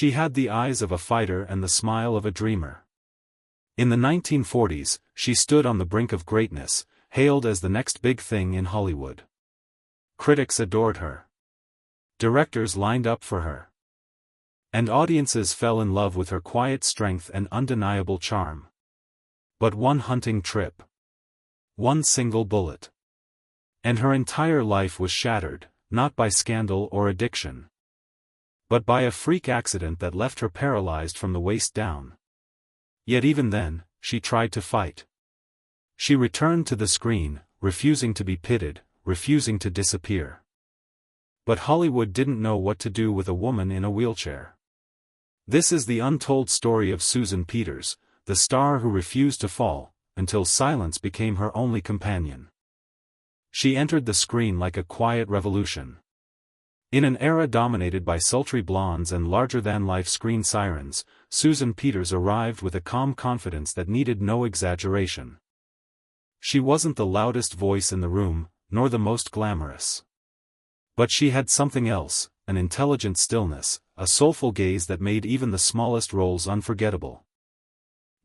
She had the eyes of a fighter and the smile of a dreamer. In the 1940s, she stood on the brink of greatness, hailed as the next big thing in Hollywood. Critics adored her. Directors lined up for her. And audiences fell in love with her quiet strength and undeniable charm. But one hunting trip. One single bullet. And her entire life was shattered, not by scandal or addiction, but by a freak accident that left her paralyzed from the waist down. Yet even then, she tried to fight. She returned to the screen, refusing to be pitted, refusing to disappear. But Hollywood didn't know what to do with a woman in a wheelchair. This is the untold story of Susan Peters, the star who refused to fall, until silence became her only companion. She entered the screen like a quiet revolution. In an era dominated by sultry blondes and larger-than-life screen sirens, Susan Peters arrived with a calm confidence that needed no exaggeration. She wasn't the loudest voice in the room, nor the most glamorous. But she had something else, an intelligent stillness, a soulful gaze that made even the smallest roles unforgettable.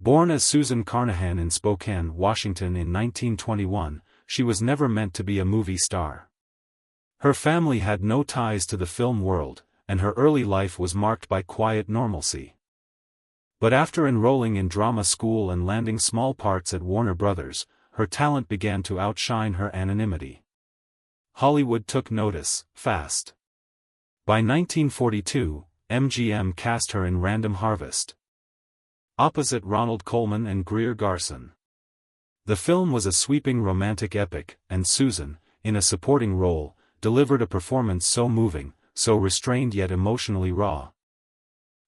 Born as Susan Carnahan in Spokane, Washington in 1921, she was never meant to be a movie star. Her family had no ties to the film world, and her early life was marked by quiet normalcy. But after enrolling in drama school and landing small parts at Warner Brothers, her talent began to outshine her anonymity. Hollywood took notice, fast. By 1942, MGM cast her in Random Harvest, opposite Ronald Colman and Greer Garson. The film was a sweeping romantic epic, and Susan, in a supporting role, delivered a performance so moving, so restrained yet emotionally raw,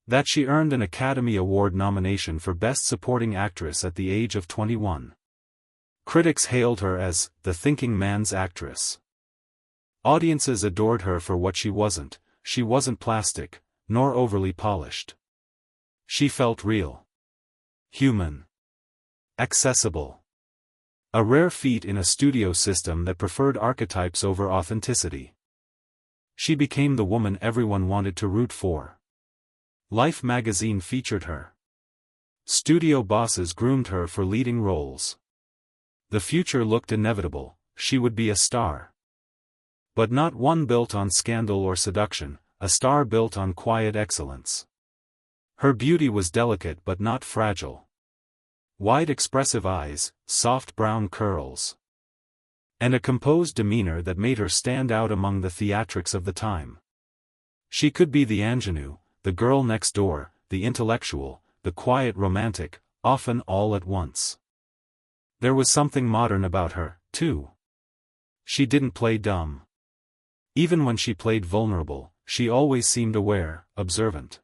that she earned an Academy Award nomination for Best Supporting Actress at the age of 21. Critics hailed her as the thinking man's actress. Audiences adored her for what she wasn't plastic, nor overly polished. She felt real. Human. Accessible. A rare feat in a studio system that preferred archetypes over authenticity. She became the woman everyone wanted to root for. Life magazine featured her. Studio bosses groomed her for leading roles. The future looked inevitable, she would be a star. But not one built on scandal or seduction, a star built on quiet excellence. Her beauty was delicate but not fragile. Wide expressive eyes, soft brown curls, and a composed demeanor that made her stand out among the theatrics of the time. She could be the ingenue, the girl next door, the intellectual, the quiet romantic, often all at once. There was something modern about her, too. She didn't play dumb. Even when she played vulnerable, she always seemed aware, observant.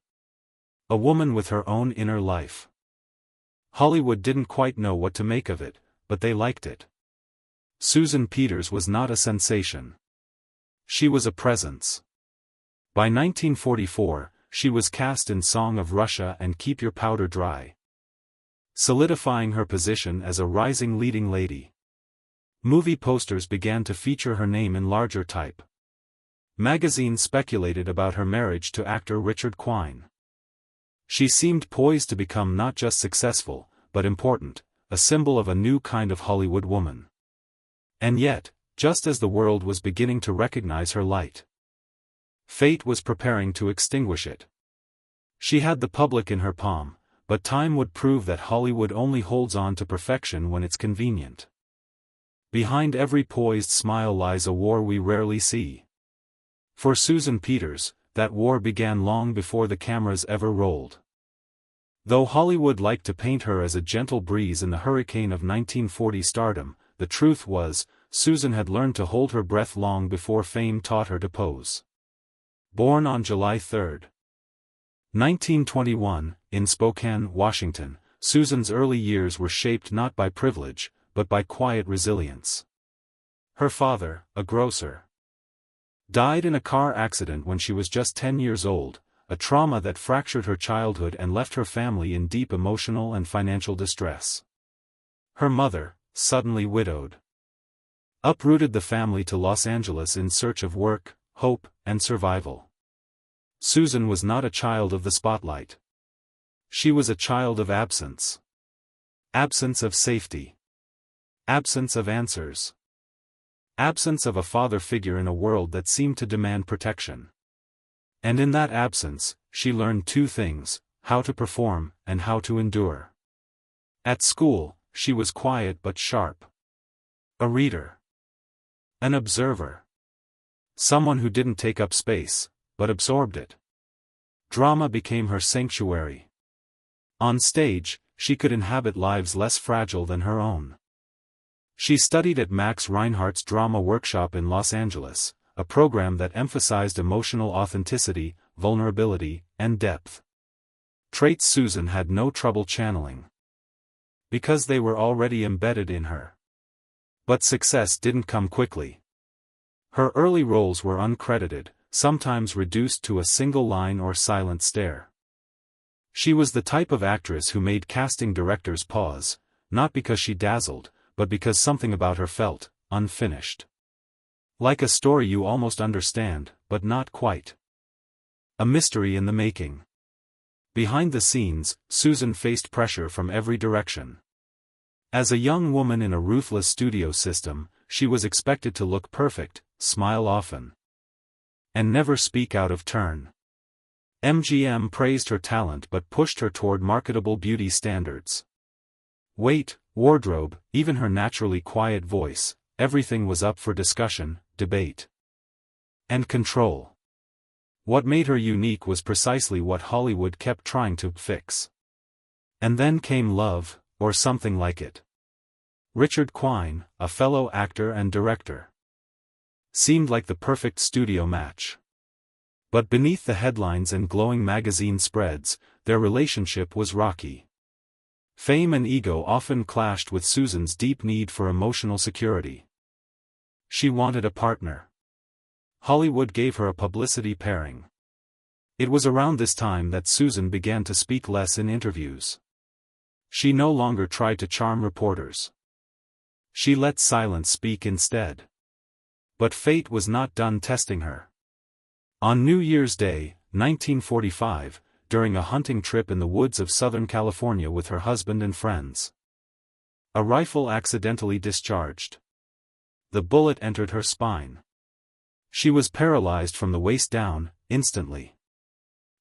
A woman with her own inner life. Hollywood didn't quite know what to make of it, but they liked it. Susan Peters was not a sensation. She was a presence. By 1944, she was cast in Song of Russia and Keep Your Powder Dry, solidifying her position as a rising leading lady. Movie posters began to feature her name in larger type. Magazines speculated about her marriage to actor Richard Quine. She seemed poised to become not just successful, but important, a symbol of a new kind of Hollywood woman. And yet, just as the world was beginning to recognize her light, fate was preparing to extinguish it. She had the public in her palm, but time would prove that Hollywood only holds on to perfection when it's convenient. Behind every poised smile lies a war we rarely see. For Susan Peters, that war began long before the cameras ever rolled. Though Hollywood liked to paint her as a gentle breeze in the hurricane of 1940 stardom, the truth was, Susan had learned to hold her breath long before fame taught her to pose. Born on July 3, 1921, in Spokane, Washington, Susan's early years were shaped not by privilege, but by quiet resilience. Her father, a grocer, died in a car accident when she was just 10 years old, a trauma that fractured her childhood and left her family in deep emotional and financial distress. Her mother, suddenly widowed, uprooted the family to Los Angeles in search of work, hope, and survival. Susan was not a child of the spotlight. She was a child of absence. Absence of safety. Absence of answers. Absence of a father figure in a world that seemed to demand protection. And in that absence, she learned two things: how to perform, and how to endure. At school, she was quiet but sharp. A reader. An observer. Someone who didn't take up space, but absorbed it. Drama became her sanctuary. On stage, she could inhabit lives less fragile than her own. She studied at Max Reinhardt's drama workshop in Los Angeles, a program that emphasized emotional authenticity, vulnerability, and depth. Traits Susan had no trouble channeling, because they were already embedded in her. But success didn't come quickly. Her early roles were uncredited, sometimes reduced to a single line or silent stare. She was the type of actress who made casting directors pause, not because she dazzled, but because something about her felt unfinished. Like a story you almost understand, but not quite. A mystery in the making. Behind the scenes, Susan faced pressure from every direction. As a young woman in a ruthless studio system, she was expected to look perfect, smile often, and never speak out of turn. MGM praised her talent but pushed her toward marketable beauty standards. Weight, wardrobe, even her naturally quiet voice, everything was up for discussion, debate, and control. What made her unique was precisely what Hollywood kept trying to fix. And then came love, or something like it. Richard Quine, a fellow actor and director, seemed like the perfect studio match. But beneath the headlines and glowing magazine spreads, their relationship was rocky. Fame and ego often clashed with Susan's deep need for emotional security. She wanted a partner. Hollywood gave her a publicity pairing. It was around this time that Susan began to speak less in interviews. She no longer tried to charm reporters. She let silence speak instead. But fate was not done testing her. On New Year's Day, 1945, during a hunting trip in the woods of Southern California with her husband and friends, a rifle accidentally discharged. The bullet entered her spine. She was paralyzed from the waist down, instantly.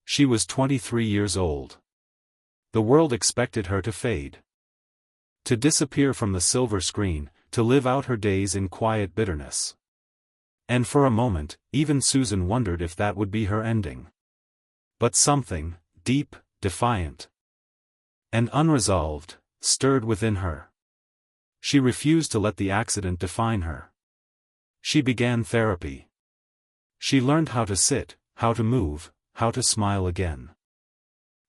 She was 23 years old. The world expected her to fade, to disappear from the silver screen, to live out her days in quiet bitterness. And for a moment, even Susan wondered if that would be her ending. But something, deep, defiant, and unresolved, stirred within her. She refused to let the accident define her. She began therapy. She learned how to sit, how to move, how to smile again.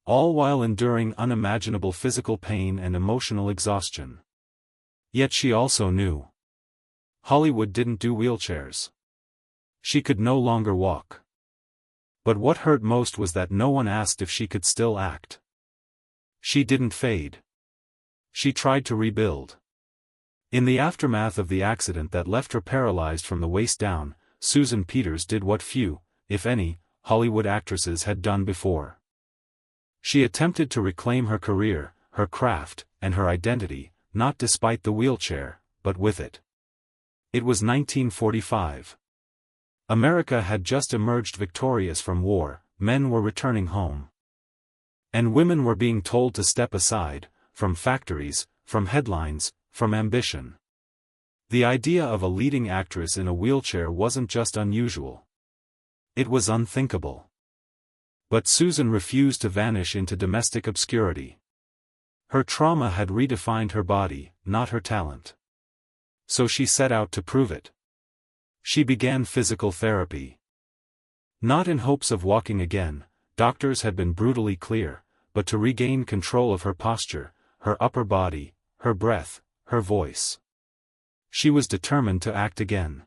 All while enduring unimaginable physical pain and emotional exhaustion. Yet she also knew Hollywood didn't do wheelchairs. She could no longer walk. But what hurt most was that no one asked if she could still act. She didn't fade. She tried to rebuild. In the aftermath of the accident that left her paralyzed from the waist down, Susan Peters did what few, if any, Hollywood actresses had done before. She attempted to reclaim her career, her craft, and her identity, not despite the wheelchair, but with it. It was 1945. America had just emerged victorious from war, men were returning home. And women were being told to step aside, from factories, from headlines, from ambition. The idea of a leading actress in a wheelchair wasn't just unusual. It was unthinkable. But Susan refused to vanish into domestic obscurity. Her trauma had redefined her body, not her talent. So she set out to prove it. She began physical therapy. Not in hopes of walking again, doctors had been brutally clear, but to regain control of her posture, her upper body, her breath, her voice. She was determined to act again.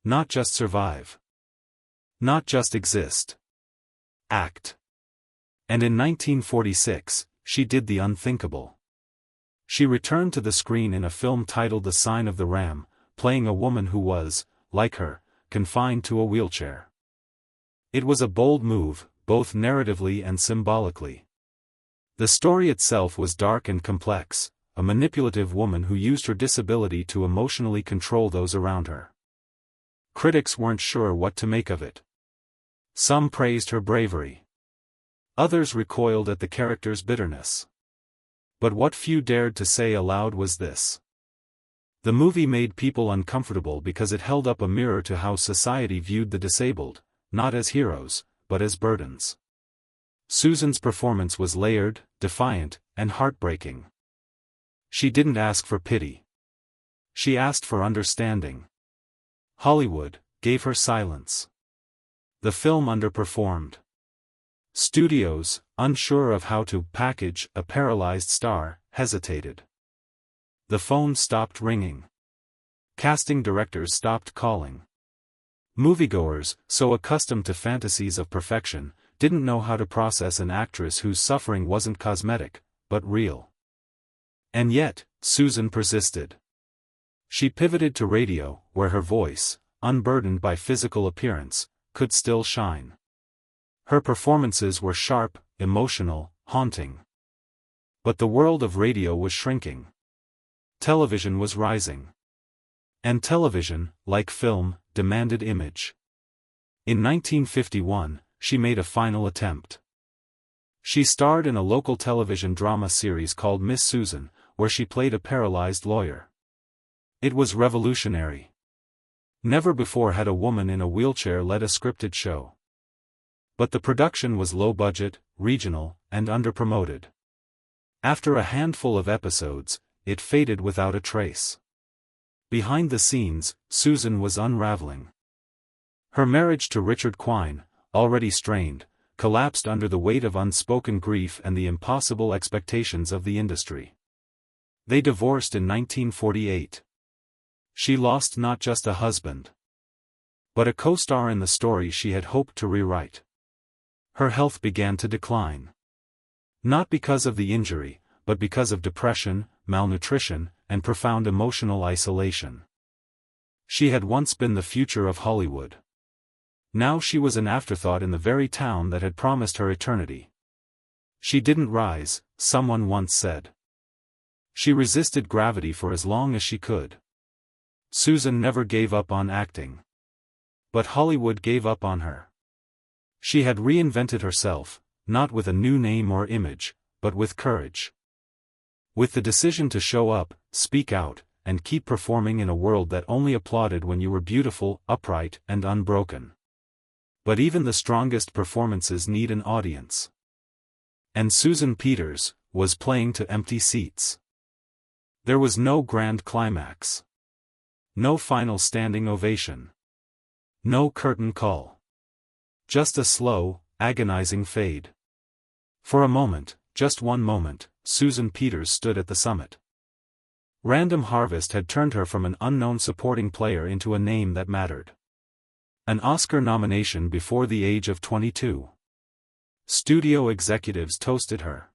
Not just survive. Not just exist. Act. And in 1946, she did the unthinkable. She returned to the screen in a film titled The Sign of the Ram, playing a woman who was, like her, confined to a wheelchair. It was a bold move, both narratively and symbolically. The story itself was dark and complex, a manipulative woman who used her disability to emotionally control those around her. Critics weren't sure what to make of it. Some praised her bravery. Others recoiled at the character's bitterness. But what few dared to say aloud was this: the movie made people uncomfortable because it held up a mirror to how society viewed the disabled, not as heroes, but as burdens. Susan's performance was layered, defiant, and heartbreaking. She didn't ask for pity. She asked for understanding. Hollywood gave her silence. The film underperformed. Studios, unsure of how to package a paralyzed star, hesitated. The phone stopped ringing. Casting directors stopped calling. Moviegoers, so accustomed to fantasies of perfection, didn't know how to process an actress whose suffering wasn't cosmetic, but real. And yet, Susan persisted. She pivoted to radio, where her voice, unburdened by physical appearance, could still shine. Her performances were sharp, emotional, haunting. But the world of radio was shrinking. Television was rising. And television, like film, demanded image. In 1951, she made a final attempt. She starred in a local television drama series called Miss Susan, where she played a paralyzed lawyer. It was revolutionary. Never before had a woman in a wheelchair led a scripted show. But the production was low-budget, regional, and underpromoted. After a handful of episodes, it faded without a trace. Behind the scenes, Susan was unraveling. Her marriage to Richard Quine, already strained, collapsed under the weight of unspoken grief and the impossible expectations of the industry. They divorced in 1948. She lost not just a husband, but a co-star in the story she had hoped to rewrite. Her health began to decline. Not because of the injury, but because of depression, malnutrition, and profound emotional isolation. She had once been the future of Hollywood. Now she was an afterthought in the very town that had promised her eternity. She didn't rise, someone once said. She resisted gravity for as long as she could. Susan never gave up on acting. But Hollywood gave up on her. She had reinvented herself, not with a new name or image, but with courage. With the decision to show up, speak out, and keep performing in a world that only applauded when you were beautiful, upright, and unbroken. But even the strongest performances need an audience. And Susan Peters was playing to empty seats. There was no grand climax. No final standing ovation. No curtain call. Just a slow, agonizing fade. For a moment, just one moment, Susan Peters stood at the summit. Random Harvest had turned her from an unknown supporting player into a name that mattered. An Oscar nomination before the age of 22. Studio executives toasted her.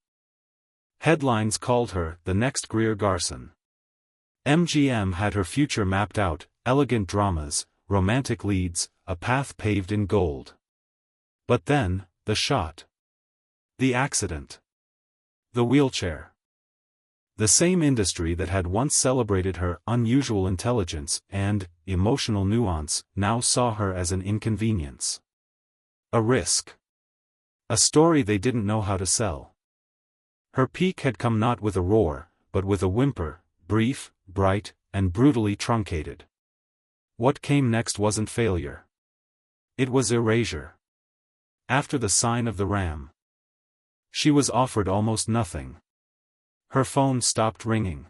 Headlines called her the next Greer Garson. MGM had her future mapped out, elegant dramas, romantic leads, a path paved in gold. But then, the shot. The accident. The wheelchair. The same industry that had once celebrated her unusual intelligence and emotional nuance now saw her as an inconvenience. A risk. A story they didn't know how to sell. Her peak had come not with a roar, but with a whimper, brief, bright, and brutally truncated. What came next wasn't failure. It was erasure. After the sign of the ram. She was offered almost nothing. Her phone stopped ringing.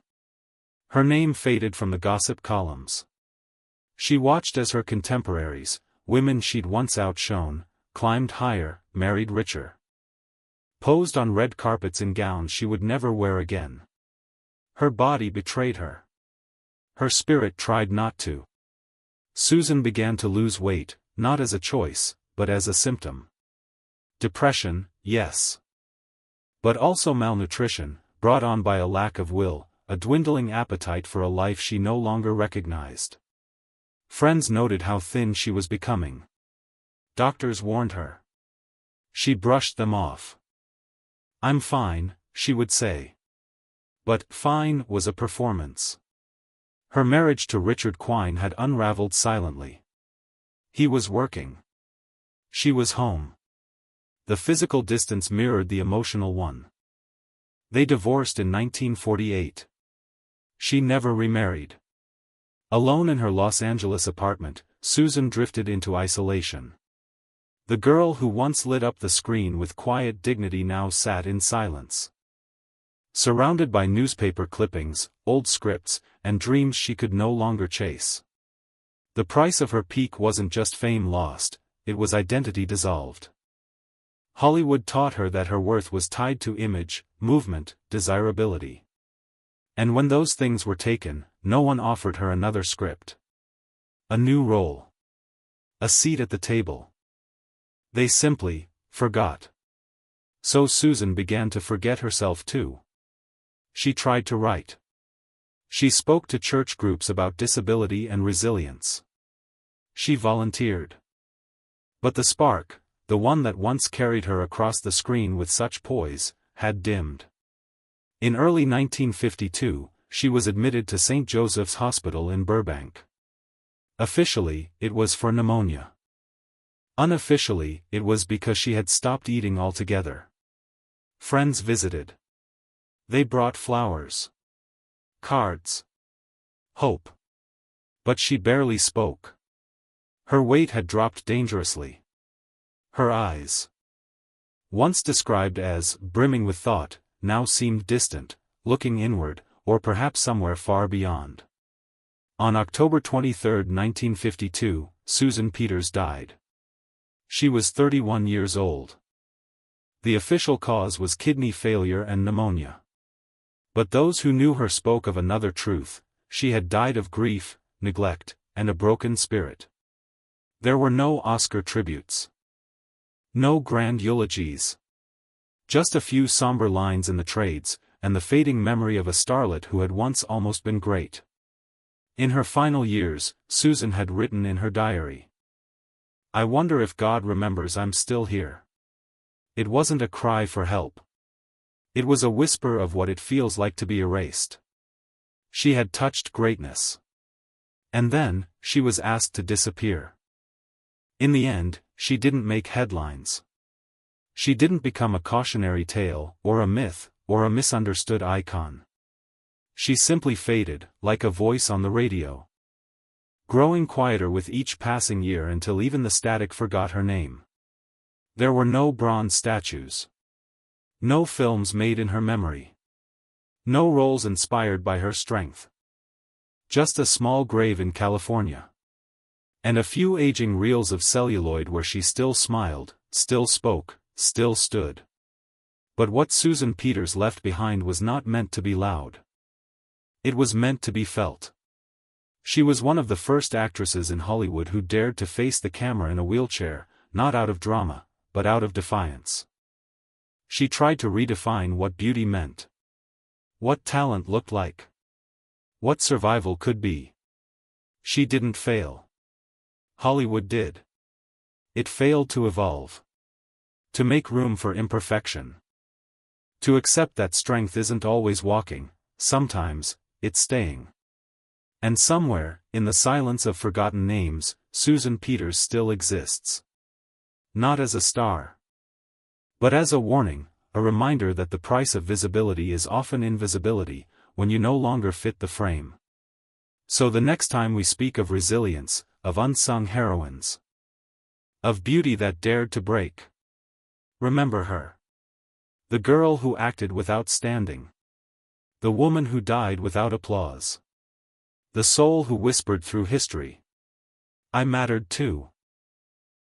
Her name faded from the gossip columns. She watched as her contemporaries, women she'd once outshone, climbed higher, married richer. Posed on red carpets in gowns she would never wear again. Her body betrayed her. Her spirit tried not to. Susan began to lose weight, not as a choice, but as a symptom. Depression, yes. But also malnutrition, brought on by a lack of will, a dwindling appetite for a life she no longer recognized. Friends noted how thin she was becoming. doctors warned her. She brushed them off. "I'm fine," she would say. But fine was a performance. Her marriage to Richard Quine had unraveled silently. He was working. She was home. The physical distance mirrored the emotional one. They divorced in 1948. She never remarried. Alone in her Los Angeles apartment, Susan drifted into isolation. The girl who once lit up the screen with quiet dignity now sat in silence. Surrounded by newspaper clippings, old scripts, and dreams she could no longer chase. The price of her peak wasn't just fame lost, it was identity dissolved. Hollywood taught her that her worth was tied to image, movement, desirability. And when those things were taken, no one offered her another script. A new role. A seat at the table. They simply forgot. So Susan began to forget herself too. She tried to write. She spoke to church groups about disability and resilience. She volunteered. But the spark, the one that once carried her across the screen with such poise, had dimmed. In early 1952, she was admitted to St. Joseph's Hospital in Burbank. Officially, it was for pneumonia. Unofficially, it was because she had stopped eating altogether. Friends visited. They brought flowers. Cards. Hope. But she barely spoke. Her weight had dropped dangerously. Her eyes, once described as brimming with thought, now seemed distant, looking inward, or perhaps somewhere far beyond. On October 23, 1952, Susan Peters died. She was 31 years old. The official cause was kidney failure and pneumonia. But those who knew her spoke of another truth: she had died of grief, neglect, and a broken spirit. There were no Oscar tributes. No grand eulogies. Just a few somber lines in the trades, and the fading memory of a starlet who had once almost been great. In her final years, Susan had written in her diary, "I wonder if God remembers I'm still here." It wasn't a cry for help. It was a whisper of what it feels like to be erased. She had touched greatness. And then, she was asked to disappear. In the end, she didn't make headlines. She didn't become a cautionary tale, or a myth, or a misunderstood icon. She simply faded, like a voice on the radio. Growing quieter with each passing year until even the static forgot her name. There were no bronze statues. No films made in her memory. No roles inspired by her strength. Just a small grave in California. And a few aging reels of celluloid where she still smiled, still spoke, still stood. But what Susan Peters left behind was not meant to be loud. It was meant to be felt. She was one of the first actresses in Hollywood who dared to face the camera in a wheelchair, not out of drama, but out of defiance. She tried to redefine what beauty meant. What talent looked like. What survival could be. She didn't fail. Hollywood did. It failed to evolve. To make room for imperfection. To accept that strength isn't always walking, sometimes, it's staying. And somewhere, in the silence of forgotten names, Susan Peters still exists. Not as a star. But as a warning, a reminder that the price of visibility is often invisibility, when you no longer fit the frame. So the next time we speak of resilience, of unsung heroines, of beauty that dared to break, remember her. The girl who acted without standing. The woman who died without applause. The soul who whispered through history, "I mattered too."